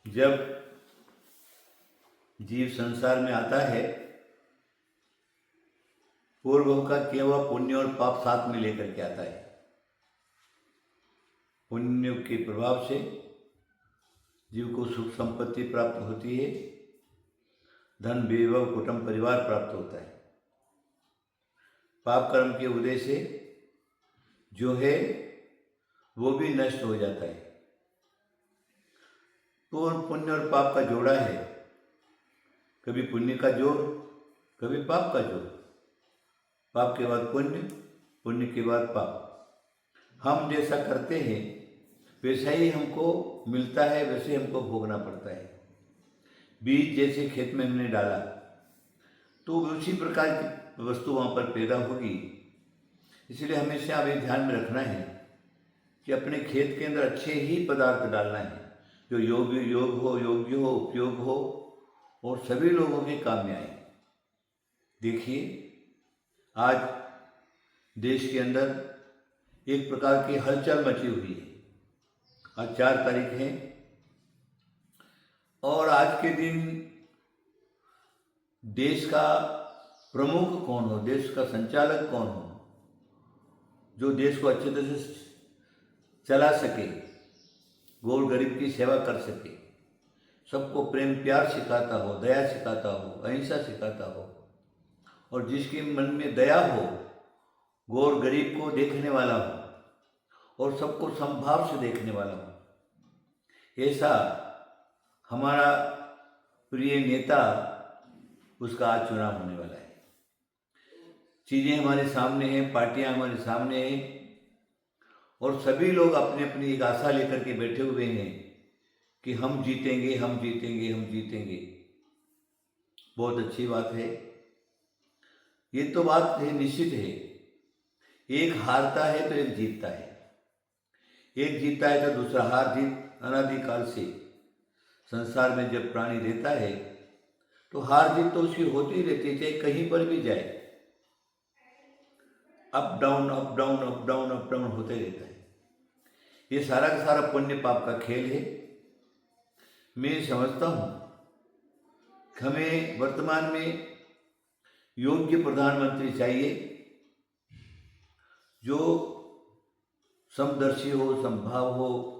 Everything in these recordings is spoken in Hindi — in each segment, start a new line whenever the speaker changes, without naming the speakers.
जब जीव संसार में आता है, पूर्व का किया हुआ पुण्य और पाप साथ में लेकर के आता है। पुण्य के प्रभाव से जीव को सुख संपत्ति प्राप्त होती है, धन वैभव कुटुंब परिवार प्राप्त होता है। पाप कर्म के उदय से जो है वो भी नष्ट हो जाता है। तो पुण्य और पाप का जोड़ा है, कभी पुण्य का जोड़, कभी पाप का जोड़। पाप के बाद पुण्य, पुण्य के बाद पाप। हम जैसा करते हैं वैसा ही हमको मिलता है, वैसे हमको भोगना पड़ता है। बीज जैसे खेत में हमने डाला तो उसी प्रकार की वस्तु वहाँ पर पैदा होगी। इसलिए हमेशा हमें ध्यान में रखना है कि अपने खेत के अंदर अच्छे ही पदार्थ डालना है, जो योग्य हो, उपयोग हो और सभी लोगों के काम में आए। देखिए, आज देश के अंदर एक प्रकार की हलचल मची हुई है। आज 4 तारीख है और आज के दिन देश का प्रमुख कौन हो, देश का संचालक कौन हो, जो देश को अच्छे तरह से चला सके, गौर गरीब की सेवा कर सके, सबको प्रेम प्यार सिखाता हो, दया सिखाता हो, अहिंसा सिखाता हो, और जिसके मन में दया हो, गौर गरीब को देखने वाला हो और सबको समभाव से देखने वाला हो, ऐसा हमारा प्रिय नेता, उसका आज चुनाव होने वाला है। चीज़ें हमारे सामने हैं, पार्टियां हमारे सामने हैं और सभी लोग अपनी अपनी एक आशा लेकर के बैठे हुए हैं कि हम जीतेंगे, हम जीतेंगे, हम जीतेंगे। बहुत अच्छी बात है, ये तो बात है, निश्चित है। एक हारता है तो एक जीतता है, एक जीतता है तो दूसरा हार जीत अनादिकाल से संसार में जब प्राणी रहता है तो हार जीत तो उसकी होती ही रहती है, चाहे कहीं पर भी जाए। Up down up down up down up down होते रहता है। ये सारा का सारा पुण्य पाप का खेल है। मैं समझता हूँ कि हमें वर्तमान में योग्य प्रधानमंत्री चाहिए, जो समदर्शी हो, समभाव हो,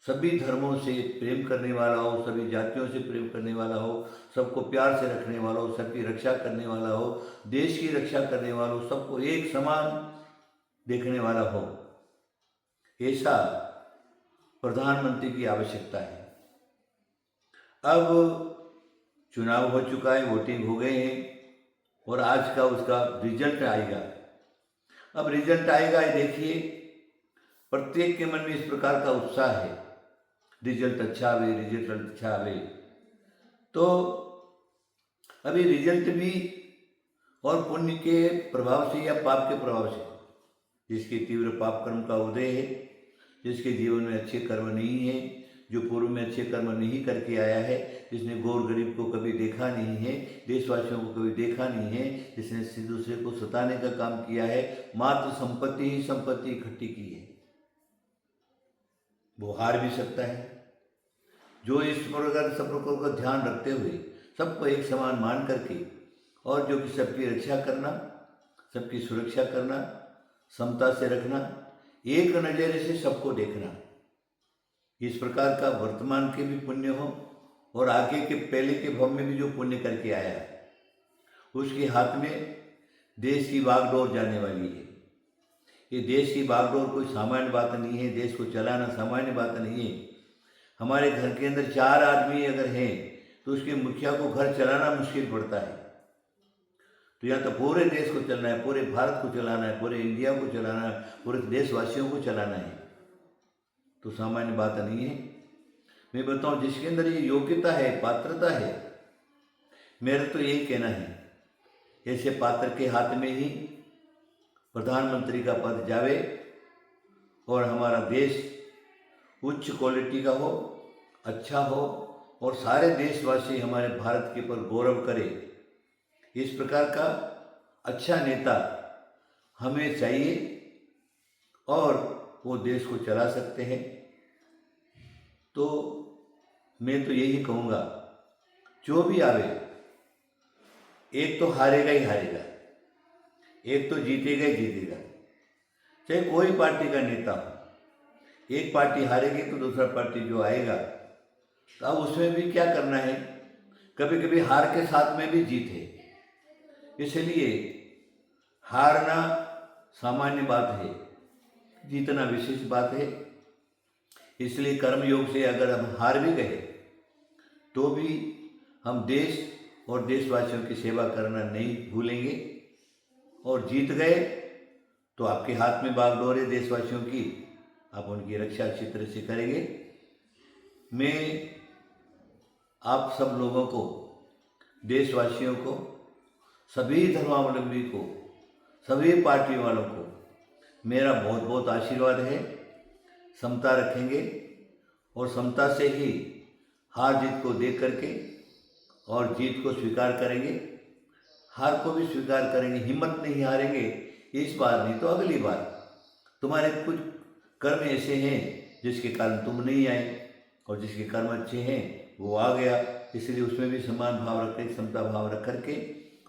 सभी धर्मों से प्रेम करने वाला हो, सभी जातियों से प्रेम करने वाला हो, सबको प्यार से रखने वाला हो, सबकी रक्षा करने वाला हो, देश की रक्षा करने वाला हो, सबको एक समान देखने वाला हो। ऐसा प्रधानमंत्री की आवश्यकता है। अब चुनाव हो चुका है, वोटिंग हो गए हैं और आज का उसका रिजल्ट आएगा। अब रिजल्ट आएगा, ये देखिए, प्रत्येक के मन में इस प्रकार का उत्साह है, रिजल्ट अच्छा आवे, रिजल्ट अच्छा आवे। तो अभी रिजल्ट भी और पुण्य के प्रभाव से या पाप के प्रभाव से, जिसके तीव्र पाप कर्म का उदय है, जिसके जीवन में अच्छे कर्म नहीं है, जो पूर्व में अच्छे कर्म नहीं करके आया है, जिसने गौर गरीब को कभी देखा नहीं है, देशवासियों को कभी देखा नहीं है, जिसने दूसरे को सताने का काम किया है, मात्र संपत्ति ही संपत्ति इकट्ठी की है, वो हार भी सकता है। जो इस प्रकार सब प्रकार का ध्यान रखते हुए, सबको एक समान मान करके, और जो कि सबकी रक्षा करना, सबकी सुरक्षा करना, समता से रखना, एक नज़रिए से सबको देखना, इस प्रकार का वर्तमान के भी पुण्य हो और आगे के पहले के भव में भी जो पुण्य करके आया है, उसके हाथ में देश की बागडोर जाने वाली है। ये देश की बागडोर कोई सामान्य बात नहीं है, देश को चलाना सामान्य बात नहीं है। हमारे घर के अंदर 4 आदमी अगर हैं तो उसके मुखिया को घर चलाना मुश्किल पड़ता है। तो या तो पूरे देश को चलना है, पूरे भारत को चलाना है, पूरे इंडिया को चलाना है, पूरे देशवासियों को चलाना है, तो सामान्य बात नहीं है। मैं बताऊं, जिसके अंदर ये योग्यता है, पात्रता है, मेरा तो यही कहना है, ऐसे पात्र के हाथ में ही प्रधानमंत्री का पद जावे और हमारा देश उच्च क्वालिटी का हो, अच्छा हो और सारे देशवासी हमारे भारत के ऊपर गौरव करें। इस प्रकार का अच्छा नेता हमें चाहिए और वो देश को चला सकते हैं। तो मैं तो यही कहूँगा, जो भी आवे, एक तो हारेगा ही हारेगा, एक तो जीतेगा ही जीतेगा, चाहे कोई पार्टी का नेता हो। एक पार्टी हारेगी तो दूसरा पार्टी जो आएगा, तो अब उसमें भी क्या करना है, कभी कभी हार के साथ में भी जीत है। इसलिए हारना सामान्य बात है, जीतना विशेष बात है। इसलिए कर्मयोग से अगर हम हार भी गए तो भी हम देश और देशवासियों की सेवा करना नहीं भूलेंगे, और जीत गए तो आपके हाथ में बागडोर है देशवासियों की, आप उनकी रक्षा अच्छी तरह से करेंगे। मैं आप सब लोगों को, देशवासियों को, सभी धर्मावलंबी को, सभी पार्टी वालों को मेरा बहुत बहुत आशीर्वाद है। समता रखेंगे और समता से ही हार जीत को देख करके और जीत को स्वीकार करेंगे, हार को भी स्वीकार करेंगे, हिम्मत नहीं हारेंगे। इस बार नहीं तो अगली बार। तुम्हारे कुछ कर्म ऐसे हैं जिसके कारण तुम नहीं आए, और जिसके कर्म अच्छे हैं वो आ गया। इसलिए उसमें भी समान भाव रखें, समता भाव रख करके,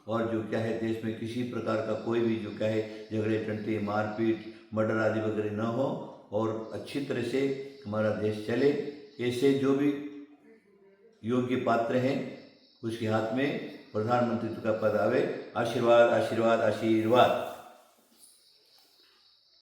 और जो क्या है देश में किसी प्रकार का कोई भी जो क्या है झगड़े टंटे मारपीट मर्डर आदि वगैरह न हो, और अच्छी तरह से हमारा देश चले। ऐसे जो भी योग्य पात्र हैं उसके हाथ में प्रधानमंत्री का पद आवे। आशीर्वाद आशीर्वाद आशीर्वाद।